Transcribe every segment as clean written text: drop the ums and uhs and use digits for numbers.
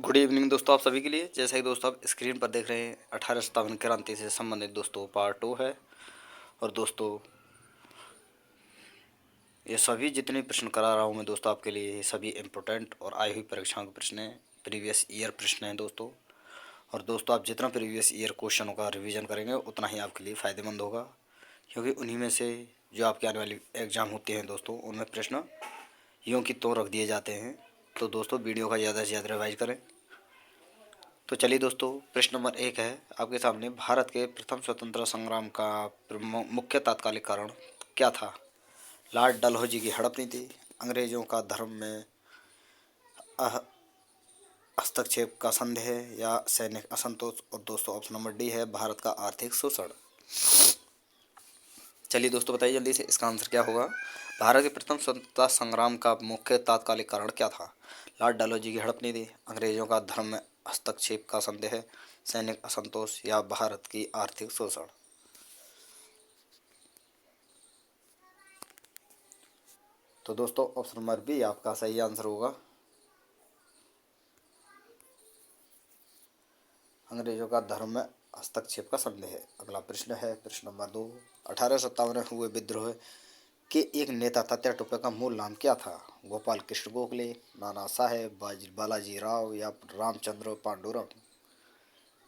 Good evening दोस्तों, आप सभी के लिए। जैसा कि दोस्तों आप स्क्रीन पर देख रहे हैं, 1857 क्रांति से संबंधित दोस्तों पार्ट 2 है। और दोस्तों ये सभी जितने प्रश्न करा रहा हूँ मैं दोस्तों आपके लिए, ये सभी इम्पोर्टेंट और आई हुई परीक्षाओं के प्रश्न हैं, प्रीवियस ईयर प्रश्न हैं दोस्तों। और दोस्तों आप जितना प्रीवियस ईयर क्वेश्चनों का रिवीजन करेंगे उतना ही आपके लिए फ़ायदेमंद होगा, क्योंकि उन्हीं में से जो आपके आने वाली एग्ज़ाम होते हैं दोस्तों, उनमें प्रश्न यूँ की तो रख दिए जाते हैं। तो दोस्तों वीडियो का ज़्यादा से ज़्यादा रिवाइज करें। तो चलिए दोस्तों, प्रश्न नंबर 1 है आपके सामने। भारत के प्रथम स्वतंत्रता संग्राम का मुख्य तात्कालिक कारण क्या था? लॉर्ड डलहौजी की हड़प नीति, अंग्रेजों का धर्म में हस्तक्षेप का संदेह, या सैनिक असंतोष। और दोस्तों ऑप्शन नंबर डी है भारत का आर्थिक शोषण। चलिए दोस्तों बताइए जल्दी से, इसका आंसर क्या होगा? भारत के प्रथम स्वतंत्रता संग्राम का मुख्य तात्कालिक कारण क्या था? लॉर्ड डलहौजी की हड़प नीति, अंग्रेजों का धर्म में हस्तक्षेप का संदेह, सैनिक असंतोष, या भारत की आर्थिक शोषण। तो दोस्तों ऑप्शन नंबर बी आपका सही आंसर होगा, अंग्रेजों का धर्म में हस्तक्षेप का संदेह। अगला प्रश्न है प्रश्न नंबर 2। 1857 में हुए विद्रोह के एक नेता तात्या टोपे का मूल नाम क्या था? गोपाल कृष्ण गोखले, नाना साहेब, बालाजी राव, या रामचंद्र पांडुरंग।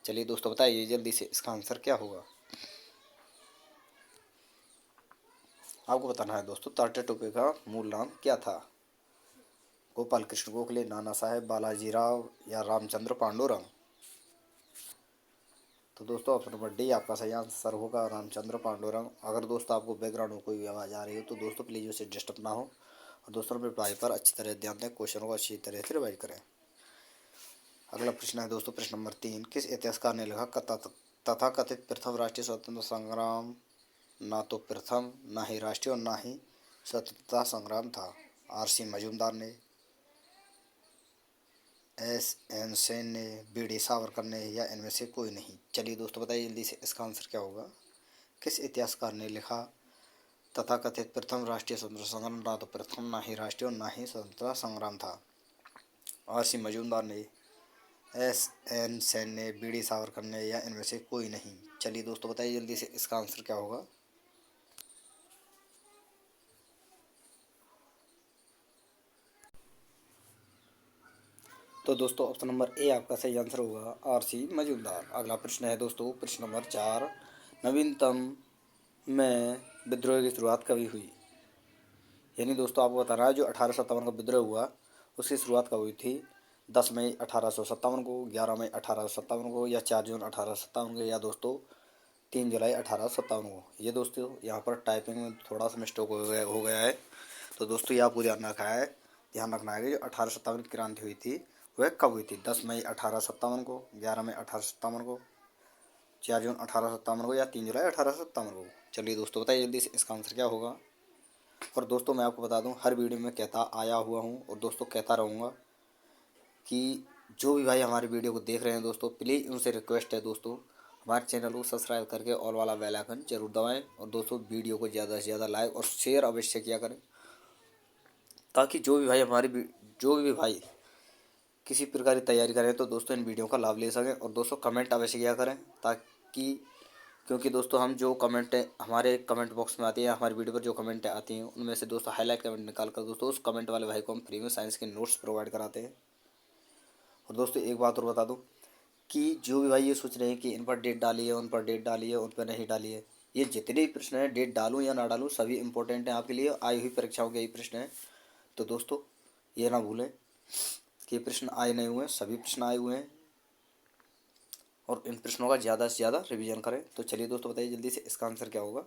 चलिए दोस्तों बताइए जल्दी से, इसका आंसर क्या होगा? आपको बताना है दोस्तों, तात्या टोपे का मूल नाम क्या था? गोपाल कृष्ण गोखले, नाना साहेब, बालाजी राव, या रामचंद्र पांडुरंग। तो दोस्तों ऑप्शन नंबर डी आपका सही आंसर होगा, रामचंद्र पांडुरंग। अगर दोस्तों आपको बैकग्राउंड में कोई भी आवाज़ आ रही हो तो दोस्तों प्लीज़ उसे डिस्टर्ब ना हो, और दोस्तों अपने पढ़ाई पर अच्छी तरह ध्यान दें, क्वेश्चनों को अच्छी तरह से रिवाइज करें। अगला प्रश्न है दोस्तों प्रश्न नंबर 3। किस इतिहासकार ने लिखा तथाकथित प्रथम राष्ट्रीय स्वतंत्रता संग्राम ना तो प्रथम, ना ही राष्ट्रीय, और ना ही स्वतंत्रता संग्राम था? आर.सी. मजूमदार ने, एस.एन. सेन ने, बी.डी. सावरकर ने, या इनमें से कोई नहीं। चलिए दोस्तों बताइए जल्दी से, इसका आंसर क्या होगा? किस इतिहासकार ने लिखा तथाकथित प्रथम राष्ट्रीय स्वतंत्रता संग्राम ना तो प्रथम, ना ही राष्ट्रीय, और ना ही स्वतंत्रता संग्राम था? आर.सी. मजूमदार ने, एस.एन. सेन ने, बी.डी. सावरकर ने, या इनमें से कोई नहीं। चलिए दोस्तों बताइए जल्दी से, इसका आंसर क्या होगा? तो दोस्तों ऑप्शन नंबर ए आपका सही आंसर होगा, आर.सी. मजूमदार। अगला प्रश्न है दोस्तों प्रश्न नंबर 4। नवीनतम में विद्रोह की शुरुआत कभी हुई? यानी दोस्तों आपको बताना है जो 1857 का विद्रोह हुआ उसकी शुरुआत कब हुई थी? 10 मई 1857 को, 11 मई 1857 को, या 4 जून 1857 को, या दोस्तों 3 जुलाई 1857 को। ये दोस्तों यहाँ पर टाइपिंग में थोड़ा सा मिस्टेक हो गया है, तो दोस्तों ये आपको ध्यान रखना है कि जो 1857 की क्रांति हुई थी वह कब हुई थी? 10 मई 1857 को, 11 मई 1857 को, 4 जून 1857 को, या 3 जुलाई 1857 को। चलिए दोस्तों बताइए जल्दी से, इसका आंसर क्या होगा? और दोस्तों मैं आपको बता दूं, हर वीडियो में कहता आया हुआ हूं और दोस्तों कहता रहूँगा कि जो भी भाई हमारे वीडियो को देख रहे हैं दोस्तों, प्लीज़ उनसे रिक्वेस्ट है दोस्तों, हमारे चैनल को सब्सक्राइब करके ऑल वाला बेल आइकन जरूर दबाएं, और दोस्तों वीडियो को ज़्यादा से ज़्यादा लाइक और शेयर अवश्य किया करें, ताकि जो भी भाई किसी प्रकार की तैयारी करें तो दोस्तों इन वीडियो का लाभ ले सकें। और दोस्तों कमेंट अवश्य किया करें, ताकि क्योंकि दोस्तों हम जो कमेंट हमारे कमेंट बॉक्स में आती है, हमारी वीडियो पर जो कमेंट आती हैं उनमें से दोस्तों हाईलाइट कमेंट निकाल कर दोस्तों उस कमेंट वाले भाई को हम फ्री में साइंस के नोट्स प्रोवाइड कराते हैं। और दोस्तों एक बात और बता दूं कि जो भी भाई ये सोच रहे हैं कि इन पर डेट डाली है, उन पर डेट डाली है, उन पर नहीं डाली है, ये जितने भी प्रश्न हैं डेट डालूं या ना डालूं सभी इंपॉर्टेंट हैं आपके लिए, आई हुई परीक्षाओं के यही प्रश्न हैं। तो दोस्तों ये ना भूलें कि प्रश्न आए नहीं हुए, सभी प्रश्न आए हुए हैं, और इन प्रश्नों का ज़्यादा से ज़्यादा रिवीजन करें। तो चलिए दोस्तों बताइए जल्दी से, इसका आंसर क्या होगा?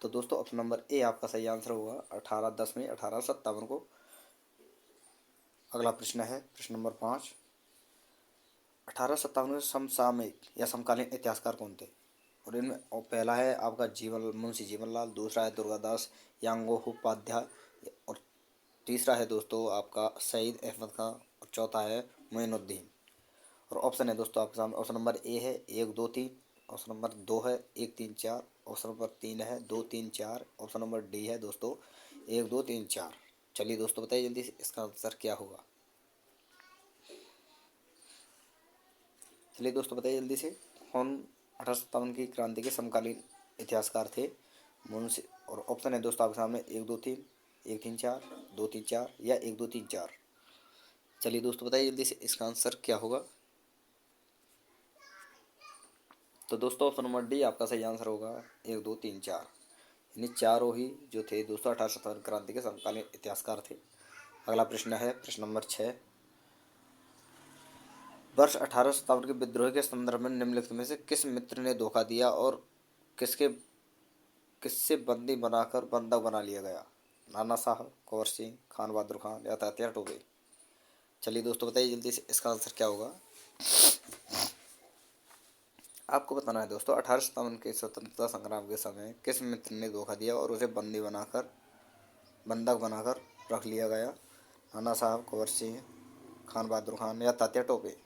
तो दोस्तों ऑप्शन नंबर ए आपका सही आंसर होगा, 10 मई 1857 को। अगला प्रश्न है प्रश्न नंबर 5। 1857 में समसामयिक या समकालीन इतिहासकार कौन थे? और इनमें पहला है आपका मुंशी जीवनलाल, दूसरा है दुर्गादास यांगोपाध्याय, और तीसरा है दोस्तों आपका सईद अहमद खां, और चौथा है मोइनुद्दीन। और ऑप्शन है दोस्तों आपके सामने, ऑप्शन नंबर ए है 1 2 3, ऑप्शन नंबर 2 है 1 3 4, ऑप्शन नंबर 3 है 2 3 4, ऑप्शन नंबर डी है दोस्तों 1 2 3 4। चलिए दोस्तों बताइए जल्दी से, इसका आंसर क्या होगा? चलिए दोस्तों बताइए जल्दी से, कौन 1857 की क्रांति के समकालीन इतिहासकार थे? मुंशी। और ऑप्शन है दोस्तों आपके सामने 1 2 3, 1 3 4, 2 3 4 या 1 2 3 4। चलिए दोस्तों बताइए जल्दी से, इसका आंसर क्या होगा? तो दोस्तों ऑप्शन नंबर डी आपका सही आंसर होगा, 1 2 3 4। यानी चारों ही जो थे दोस्तों 1857 क्रांति के समकालीन इतिहासकार थे। अगला प्रश्न है प्रश्न नंबर 6। वर्ष 1857 के विद्रोह के संदर्भ में निम्नलिखित में से किस मित्र ने धोखा दिया और किसके किससे बंदी बनाकर बंधक बना लिया गया? नाना साहब, कुंवर सिंह, खान बहादुर खान या तात्या टोपे। चलिए दोस्तों बताइए जल्दी से, इसका आंसर क्या होगा? आपको बताना है दोस्तों, 1857 के स्वतंत्रता संग्राम के समय किस मित्र ने धोखा दिया और उसे बंधक बनाकर रख लिया गया? नाना साहब, कुंवर सिंह, खान बहादुर खान या तात्या टोपे।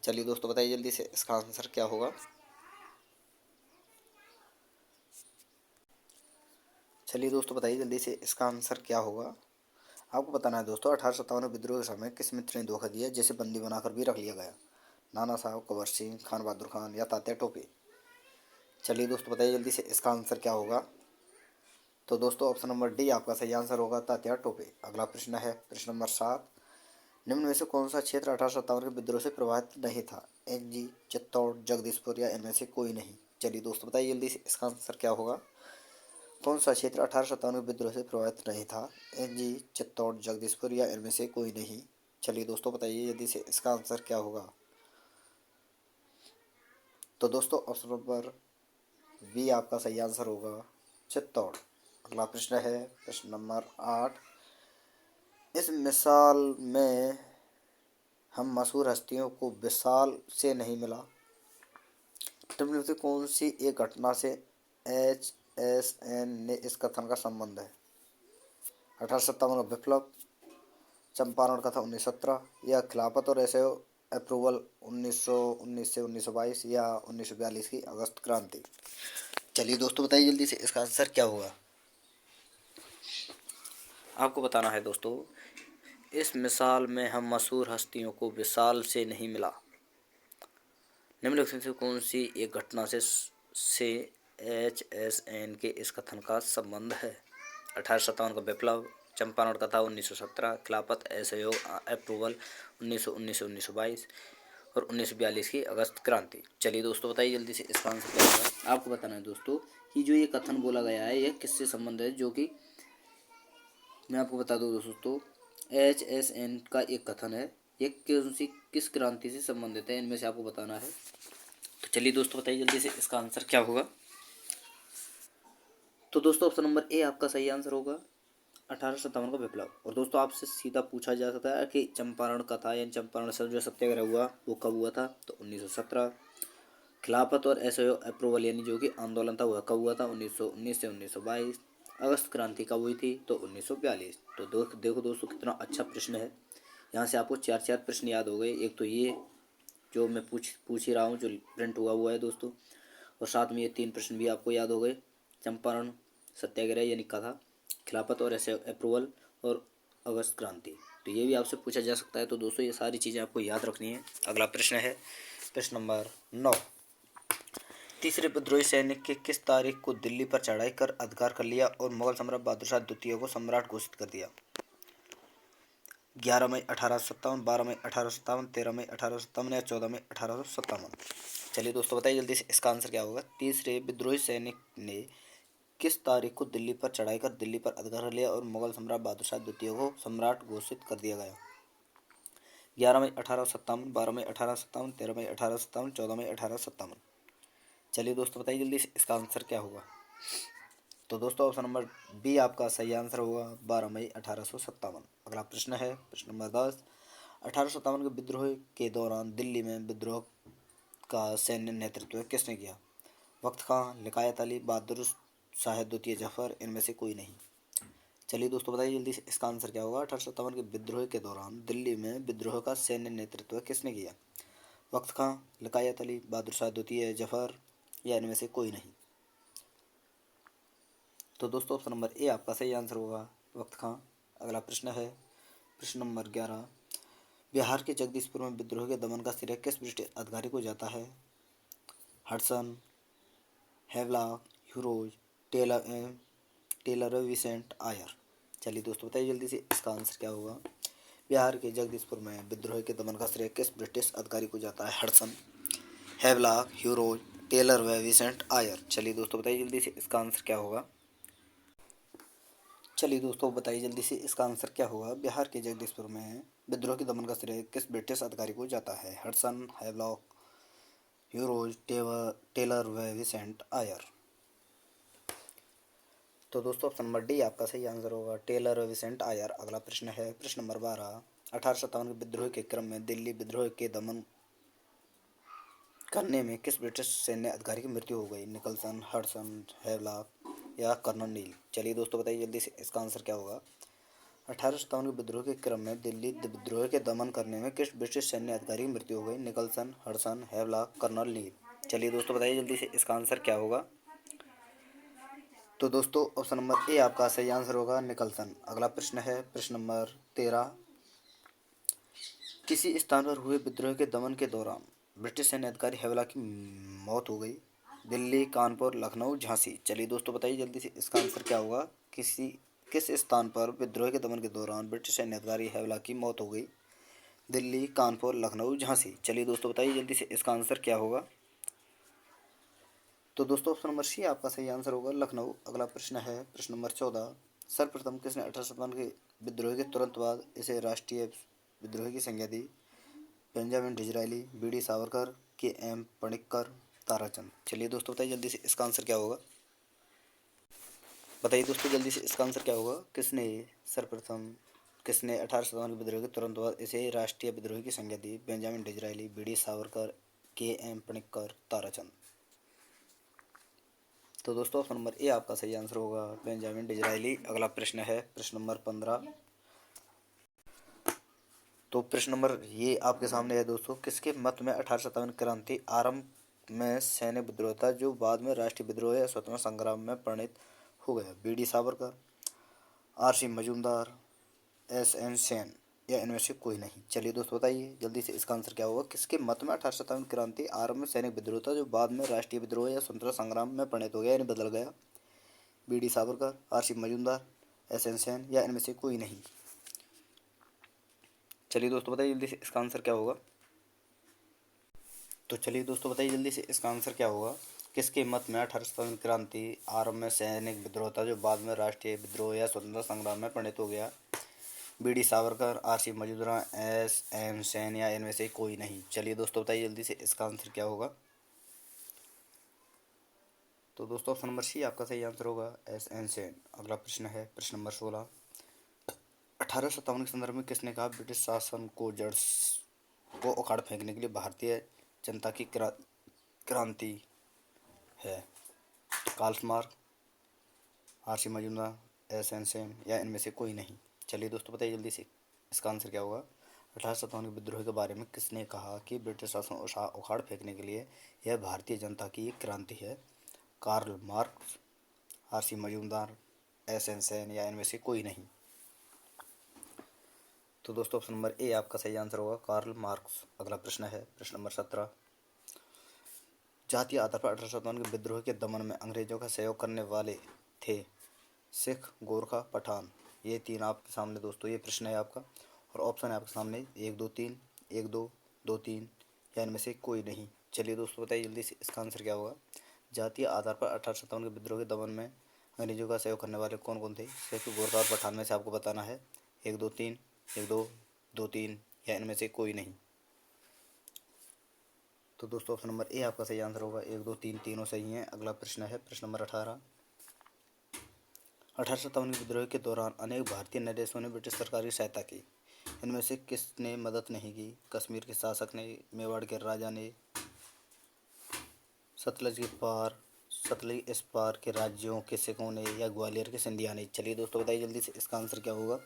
चलिए दोस्तों बताइए जल्दी से, इसका आंसर क्या होगा? चलिए दोस्तों बताइए जल्दी से, इसका आंसर क्या होगा? आपको बताना है दोस्तों, 1857 विद्रोह के समय किस मित्र ने धोखा दिया जिसे बंदी बनाकर भी रख लिया गया? नाना साहब, कुंवर सिंह, खान बहादुर खान या तात्या टोपे। चलिए दोस्तों बताइए जल्दी से, इसका आंसर क्या होगा? तो दोस्तों ऑप्शन नंबर डी आपका सही आंसर होगा, तात्या टोपे। अगला प्रश्न है प्रश्न नंबर 7। निम्न में से कौन सा क्षेत्र 1857 के विद्रोह से प्रभावित नहीं था? एनजी, चित्तौड़, जगदीशपुर या इनमें से कोई नहीं। चलिए दोस्तों बताइए जल्दी से, इसका आंसर क्या होगा? कौन सा क्षेत्र 1857 के विद्रोह से प्रभावित नहीं था? एनजी, चित्तौड़, जगदीशपुर या इनमें से कोई नहीं। चलिए दोस्तों बताइए जल्दी से, इसका आंसर क्या होगा? तो दोस्तों ऑप्शन नंबर बी आपका सही आंसर होगा, चित्तौड़। अगला प्रश्न है प्रश्न नंबर 8। इस मिसाल में हम मशहूर हस्तियों को विशाल से नहीं मिला। निम्न में से कौन सी एक घटना से HSN ने इस कथन का संबंध है? 1857 का विप्लव, चंपारण कथा 1917 या खिलाफत और ऐसे अप्रूवल 1919 से 1922 या 1942 की अगस्त क्रांति। चलिए दोस्तों बताइए जल्दी से, इसका आंसर क्या होगा? आपको बताना है दोस्तों, इस मिसाल में हम मशहूर हस्तियों को विशाल से नहीं मिला। निम्नलिखित से कौन सी एक घटना से HSN के इस कथन का संबंध है? 1857 का विप्लव, चंपारण कथा 1917, खिलाफत असहयोग अप्रूवल 1919 से 1922 और 1942 की अगस्त क्रांति। चलिए दोस्तों बताइए जल्दी से, इसका आंसर क्या होगा? आपको बताना है दोस्तों कि जो ये कथन बोला गया है यह किससे संबंध है, जो कि मैं आपको बता दूं दोस्तों, HSN का एक कथन है, ये किस क्रांति से संबंधित है, इनमें से आपको बताना है। तो चलिए दोस्तों बताइए जल्दी से, इसका आंसर क्या होगा? तो दोस्तों ऑप्शन नंबर ए आपका सही आंसर होगा, 1857 का विप्लव। और दोस्तों आपसे सीधा पूछा जा सकता है कि चंपारण कथा या चंपारण से जो सत्याग्रह हुआ वो कब हुआ था? तो 1917। खिलाफत और असहयोग अप्रूवल यानी जो कि आंदोलन था वह कब हुआ था? 1919 से 1922। अगस्त क्रांति कब हुई थी? तो 1942। तो देखो दोस्तों कितना अच्छा प्रश्न है। यहाँ से आपको चार चार प्रश्न याद हो गए। एक तो ये जो मैं पूछ ही रहा हूँ, जो प्रिंट हुआ है दोस्तों, और साथ में ये 3 प्रश्न भी आपको याद हो गए, चंपारण सत्याग्रह यानी कथा, खिलाफत और ऐसे अप्रूवल और अगस्त क्रांति। तो ये भी आपसे पूछा जा सकता है। तो दोस्तों ये सारी चीज़ें आपको याद रखनी है। अगला प्रश्न है प्रश्न नंबर 9। तीसरे विद्रोही सैनिक के किस तारीख को दिल्ली पर चढ़ाई कर अधिकार कर लिया और मुगल सम्राट बहादुर शाह द्वितीय को सम्राट घोषित कर दिया? 11 मई 1857, 12 मई 1857, 13 मई 1857 या 14 मई 1857। चलिए दोस्तों बताइए जल्दी से, इसका आंसर क्या होगा? तीसरे विद्रोही सैनिक ने किस तारीख को दिल्ली पर चढ़ाई कर दिल्ली पर अधिकार कर लिया और मुगल सम्राट बहादुर शाह द्वितीय को सम्राट घोषित कर दिया गया? 11 मई 1857, 12 मई 1857, 13 मई 1857, 14 मई 1857। चलिए दोस्तों बताइए जल्दी से, इसका आंसर क्या होगा? तो दोस्तों ऑप्शन नंबर बी आपका सही आंसर होगा, 12 मई 1857। अगला प्रश्न है प्रश्न नंबर 10। 1857 के विद्रोह के दौरान दिल्ली में विद्रोह का सैन्य नेतृत्व किसने किया? वक्त खां, लियाकत अली, बहादुर शाह द्वितीय जफर, इनमें से कोई नहीं। चलिए दोस्तों बताइए जल्दी से, इसका आंसर क्या होगा? 1857 के विद्रोह के दौरान दिल्ली में विद्रोह का सैन्य नेतृत्व किसने किया? वक्त खां, लियाकत अली, बहादुर शाह द्वितीय जफर या इनमें से कोई नहीं। तो दोस्तों ऑप्शन नंबर ए आपका सही आंसर होगा, वक्त खां। अगला प्रश्न है प्रश्न नंबर 11। बिहार के जगदीशपुर में विद्रोह के दमन का श्रेय किस ब्रिटिश अधिकारी को जाता है? Hudson, Havelock, Hugh Rose, Taylor Vincent Eyre. चलिए दोस्तों बताइए जल्दी से इसका आंसर क्या होगा। बिहार के जगदीशपुर में विद्रोह के दमन का श्रेय किस ब्रिटिश अधिकारी को जाता है? हडसन, हेवलॉक, ह्यूरोज, टेलर व विसेंट आयर। चलिए दोस्तों बताइए जल्दी से इसका आंसर क्या होगा। चलिए दोस्तों बताइए जल्दी से इसका आंसर क्या होगा। बिहार के जगदीशपुर में विद्रोह के दमन का श्रेय किस ब्रिटिश अधिकारी को जाता है? हडसन, हेवलॉक, ह्यूरोज, टेलर व विसेंट आयर। तो दोस्तों ऑप्शन नंबर डी आपका सही आंसर होगा, टेलर व विसेंट आयर। अगला प्रश्न है प्रश्न नंबर 12। 1857 के विद्रोह के क्रम में दिल्ली विद्रोह के दमन करने में किस ब्रिटिश सैन्य अधिकारी की मृत्यु हो गई? निकलसन, हडसन, हेवलॉक या कर्नल नील। चलिए दोस्तों बताइए जल्दी से इसका आंसर क्या होगा। 1857 के विद्रोह के क्रम में दिल्ली विद्रोह के दमन करने में किस ब्रिटिश सैन्य अधिकारी की मृत्यु हो गई? निकलसन, हडसन, हेवलॉक, कर्नल नील। चलिए दोस्तों बताइए जल्दी से इसका आंसर क्या होगा। तो दोस्तों ऑप्शन नंबर ए आपका सही आंसर होगा, निकलसन। अगला प्रश्न है प्रश्न नंबर 13। किसी स्थान पर हुए विद्रोह के दमन के दौरान ब्रिटिश सैन्य अधिकारी हेवला की मौत हो गई? दिल्ली, कानपुर, लखनऊ, झांसी। चलिए दोस्तों बताइए जल्दी से इसका आंसर क्या होगा। किस स्थान पर विद्रोह के दमन के दौरान ब्रिटिश सैन्य अधिकारी हेवला की मौत हो गई? दिल्ली, कानपुर, लखनऊ, झांसी। चलिए दोस्तों बताइए जल्दी से इसका आंसर क्या होगा। तो दोस्तों ऑप्शन नंबर सी आपका सही आंसर होगा, लखनऊ। अगला प्रश्न है प्रश्न नंबर 14। सर्वप्रथम किसने 1857 के विद्रोह के तुरंत बाद इसे राष्ट्रीय विद्रोह की संज्ञा दी? Benjamin Disraeli, B D. Savarkar, K M. Panikkar, Tarachand. चलिए दोस्तों बताइए जल्दी से इसका आंसर क्या होगा। बताइए दोस्तों जल्दी से इसका आंसर क्या होगा। किसने 1857 के विद्रोह के तुरंत बाद इसे राष्ट्रीय विद्रोह की संज्ञा दी? Benjamin Disraeli, B D. Savarkar, K M. Panikkar, Tarachand. तो दोस्तों ऑप्शन नंबर ए आपका सही आंसर होगा, बेंजामिन डिज़रायली। अगला प्रश्न है प्रश्न नंबर 15। तो प्रश्न नंबर ये आपके सामने है दोस्तों। किसके मत में 1857 क्रांति आरंभ में सैन्य विद्रोह था जो बाद में राष्ट्रीय विद्रोह या स्वतंत्रता संग्राम में परिणत हो गया? BD. Savarkar, RC. Majumdar, S N. Sen या इनमें से कोई नहीं। चलिए दोस्तों बताइए जल्दी से इसका आंसर क्या होगा। किसके मत में 1857 क्रांति आरंभ में सैनिक विद्रोह था जो बाद में राष्ट्रीय विद्रोह या स्वतंत्रता संग्राम में परिणत हो गया यानी बदल गया? BD. Savarkar, RC. Majumdar, S N. Sen या इनमें से कोई नहीं। चलिए दोस्तों बताइए जल्दी से इसका आंसर क्या होगा। तो चलिए दोस्तों बताइए जल्दी से इसका आंसर क्या होगा। किसके मत में 1857 क्रांति आरंभ में सैनिक विद्रोह था जो बाद में राष्ट्रीय विद्रोह या स्वतंत्रता संग्राम में परिणत हो गया? BD. Savarkar, RC. Majumdar, S N. Sen या इनमें से कोई नहीं। चलिए दोस्तों बताइए जल्दी से इसका आंसर क्या होगा। तो दोस्तों ऑप्शन नंबर सी आपका सही आंसर होगा, एस.एन. सेन। अगला प्रश्न है प्रश्न नंबर 16। 1857 के संदर्भ में किसने कहा ब्रिटिश शासन को जड़ को उखाड़ फेंकने के लिए भारतीय जनता की क्रांति है? Karl Marx, R C. Majumdar, S N. Sen या इनमें से कोई नहीं। चलिए दोस्तों बताइए जल्दी से इसका आंसर क्या होगा। 1857 के विद्रोह के बारे में किसने कहा कि ब्रिटिश शासन उखाड़ फेंकने के लिए यह भारतीय जनता की क्रांति है? Karl Marx, R C. Majumdar, S N. Sen या इनमें से कोई नहीं। तो दोस्तों ऑप्शन नंबर ए आपका सही आंसर होगा, कार्ल मार्क्स। अगला प्रश्न है प्रश्न नंबर 17। जातीय आधार पर 1857 के विद्रोह के दमन में अंग्रेजों का सहयोग करने वाले थे सिख, गोरखा, पठान। ये तीन आपके सामने दोस्तों ये प्रश्न है आपका और ऑप्शन है आपके सामने 1 2 3, 1 2, 2 3 या इनमें से कोई नहीं। चलिए दोस्तों बताइए जल्दी से इसका आंसर क्या होगा। जातीय आधार पर 1857 के विद्रोह के दमन में अंग्रेजों का सहयोग करने वाले कौन कौन थे? सिख, गोरखा और पठान में से आपको बताना है 1 2 3, 1 2, 2 3 या इनमें से कोई नहीं। तो दोस्तों ऑप्शन नंबर ए आपका सही आंसर होगा, 1 2 3 तीनों सही हैं। अगला प्रश्न है प्रश्न नंबर 18। 1857 के विद्रोह के दौरान अनेक भारतीय नरेशों ने ब्रिटिश सरकार की सहायता की। इनमें से किसने मदद नहीं की? कश्मीर के शासक ने, मेवाड़ के राजा ने, सतलज इस पार के राज्यों के सिखों ने या ग्वालियर के सिंधिया ने। चलिए दोस्तों बताइए जल्दी से इसका आंसर क्या होगा।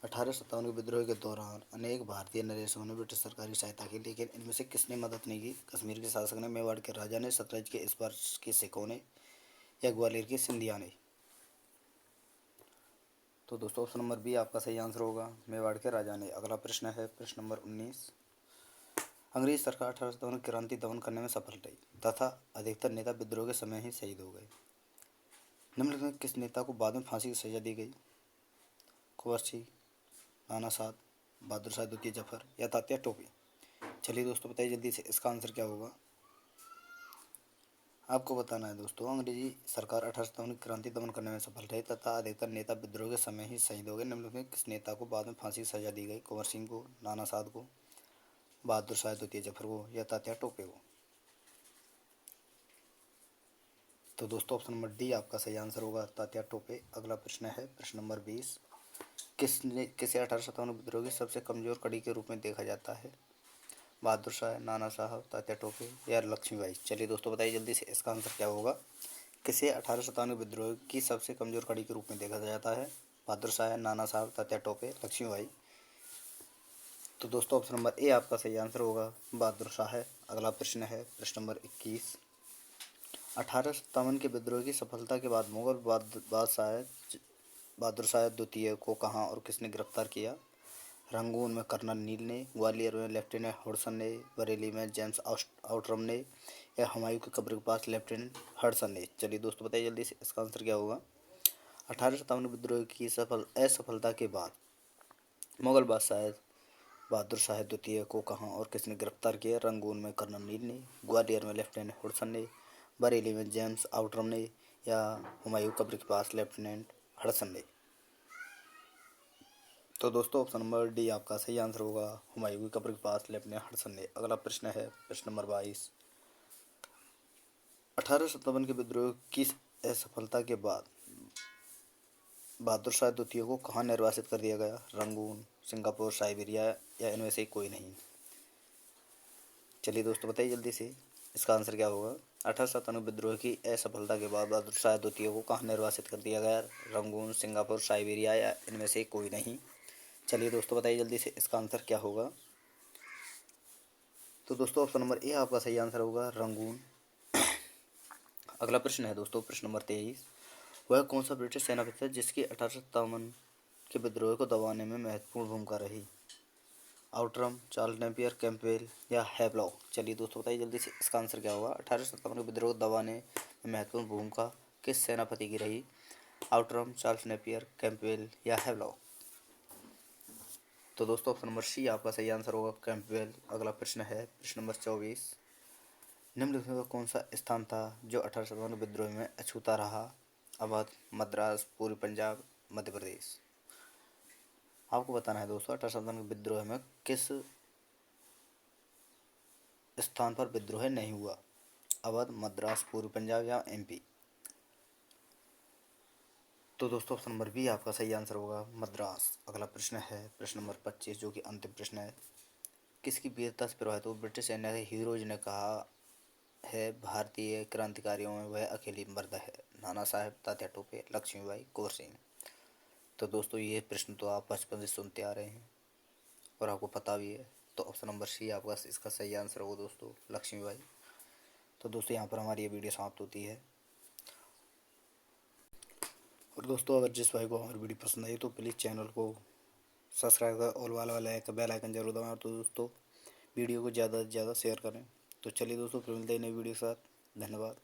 1857 के विद्रोह के दौरान अनेक भारतीय नरेशों ने ब्रिटिश सरकार की सहायता की, लेकिन इनमें से किसने मदद नहीं की? कश्मीर के शासक ने, मेवाड़ के राजा ने, सतलज के इस पार के सिखों ने या ग्वालियर के सिंधिया ने। तो दोस्तों ऑप्शन नंबर बी आपका सही आंसर होगा, मेवाड़ के राजा ने। अगला प्रश्न है प्रश्न नंबर 19। अंग्रेज सरकार 1857 क्रांति दमन करने में सफल रही तथा अधिकतर नेता विद्रोह के समय ही शहीद हो गए। निम्नलिखित में किस नेता को बाद में फांसी की सजा दी गई? कुंवर सिंह, नाना साहब, बहादुर शाह द्वितीय जफर या तात्या टोपे? चलिए दोस्तों बताइए जल्दी से, इसका आंसर क्या होगा? आपको बताना है दोस्तों, अंग्रेजी सरकार 1857 की क्रांति दमन करने में सफल रही तथा अधिकतर नेता विद्रोह के समय ही शहीद हो गए। निम्नलिखित में किस नेता को बाद में फांसी की सजा दी गई? कुंवर सिंह को, नाना साहब को, बहादुर शाह द्वितीय जफर को या तात्या टोपे को? तो दोस्तों ऑप्शन नंबर डी आपका सही आंसर होगा, तात्या टोपे। अगला प्रश्न है प्रश्न नंबर 20। किसे 1857 विद्रोह की सबसे कमजोर कड़ी के रूप में देखा जाता है? बहादुर शाह, नाना साहब, तात्या टोपे या लक्ष्मीबाई? चलिए दोस्तों बताइए जल्दी से, इसका आंसर क्या होगा? किसे 1857 विद्रोह की सबसे कमजोर कड़ी के रूप में देखा जाता है? बहादुर शाह, नाना साहब, तात्या टोपे, लक्ष्मीबाई? तो दोस्तों ऑप्शन नंबर ए आपका सही आंसर होगा, बहादुर शाह। अगला प्रश्न है प्रश्न नंबर 21। 1857 के विद्रोह की सफलता के बाद मुगल बादशाह बहादुर शाह द्वितीय को कहाँ और किसने गिरफ्तार किया? रंगून में कर्नल नील ने, ग्वालियर में लेफ्टिनेंट हडसन ने, बरेली में जेम्स आउटरम ने या हुमायूं की कब्र के पास लेफ्टिनेंट हडसन ने? चलिए दोस्तों बताइए जल्दी से, इसका आंसर क्या होगा? 1857 विद्रोह की असफलता के बाद मुगल बादशाह बहादुर शाह द्वितीय को कहाँ और किसने गिरफ्तार किया? रंगून में कर्नल नील ने, ग्वालियर में लेफ्टिनेंट हडसन ने, बरेली में जेम्स आउटरम ने या हुमायूं कब्र के पास लेफ्टिनेंट हडसन ने? तो दोस्तों ऑप्शन नंबर डी आपका सही आंसर होगा, हुमायूं की कब्र के पास लेफ्टिनेंट हडसन ने। अगला प्रश्न है प्रश्न नंबर 22। 1857 के विद्रोह की असफलता के बाद बहादुर शाह द्वितीय को कहाँ निर्वासित कर दिया गया? रंगून, सिंगापुर, साइबेरिया या इनमें से कोई नहीं? चलिए दोस्तों बताइए जल्दी से, इसका आंसर क्या होगा? 1857 विद्रोह की असफलता के बाद बहादुर शाह द्वितीय को कहाँ निर्वासित कर दिया गया? रंगून, सिंगापुर, साइबेरिया या इनमें से कोई नहीं? चलिए दोस्तों बताइए जल्दी से, इसका आंसर क्या होगा? तो दोस्तों ऑप्शन नंबर ए आपका सही आंसर होगा, रंगून। अगला प्रश्न है दोस्तों प्रश्न नंबर 23। वह कौन सा ब्रिटिश सेनापति था जिसकी 1857 के विद्रोह को दबाने में महत्वपूर्ण भूमिका रही? आउटरम, चार्ल्स नेपियर, कैंपबेल या हैवलॉक? चलिए दोस्तों बताइए जल्दी से, इसका आंसर क्या होगा? 1857 के विद्रोह को दबाने में महत्वपूर्ण भूमिका किस सेनापति की रही? आउटरम, चार्ल्स नेपियर, कैंपबेल या हैवलॉक? तो दोस्तों ऑप्शन नंबर सी आपका सही आंसर होगा, कैंपबेल। अगला प्रश्न है प्रश्न नंबर 24। निम्नलिखित में कौन सा स्थान था जो 1857 विद्रोह में अछूता रहा? अवध, मद्रास, पूर्वी पंजाब, मध्य प्रदेश? आपको बताना है दोस्तों 1857 के विद्रोह में किस स्थान पर विद्रोह नहीं हुआ? अवध, मद्रास, पूर्वी पंजाब या एमपी? तो दोस्तों ऑप्शन नंबर बी आपका सही आंसर होगा, मद्रास। अगला प्रश्न है प्रश्न नंबर 25 जो कि अंतिम प्रश्न है। किसकी वीरता से प्रभावित हो ब्रिटिश सेना के हीरोज ने कहा है भारतीय क्रांतिकारियों में वह अकेली मर्द है? नाना साहब, तात्या टोपे, लक्ष्मीबाई, कुंवर सिंह? तो दोस्तों ये प्रश्न तो आप बचपन से सुनते आ रहे हैं और आपको पता भी है, तो ऑप्शन नंबर सी आपका इसका सही आंसर होगा दोस्तों, लक्ष्मीबाई। तो दोस्तों यहाँ पर हमारी ये वीडियो समाप्त होती है। और दोस्तों अगर जिस भाई को हमारी वीडियो पसंद आई तो प्लीज़ चैनल को सब्सक्राइब कर और वाला बेल आइकन जरूर दबाएं। तो दोस्तों वीडियो को ज़्यादा से ज़्यादा शेयर करें। तो चलिए दोस्तों फिर मिलते हैं नई वीडियो के साथ। धन्यवाद।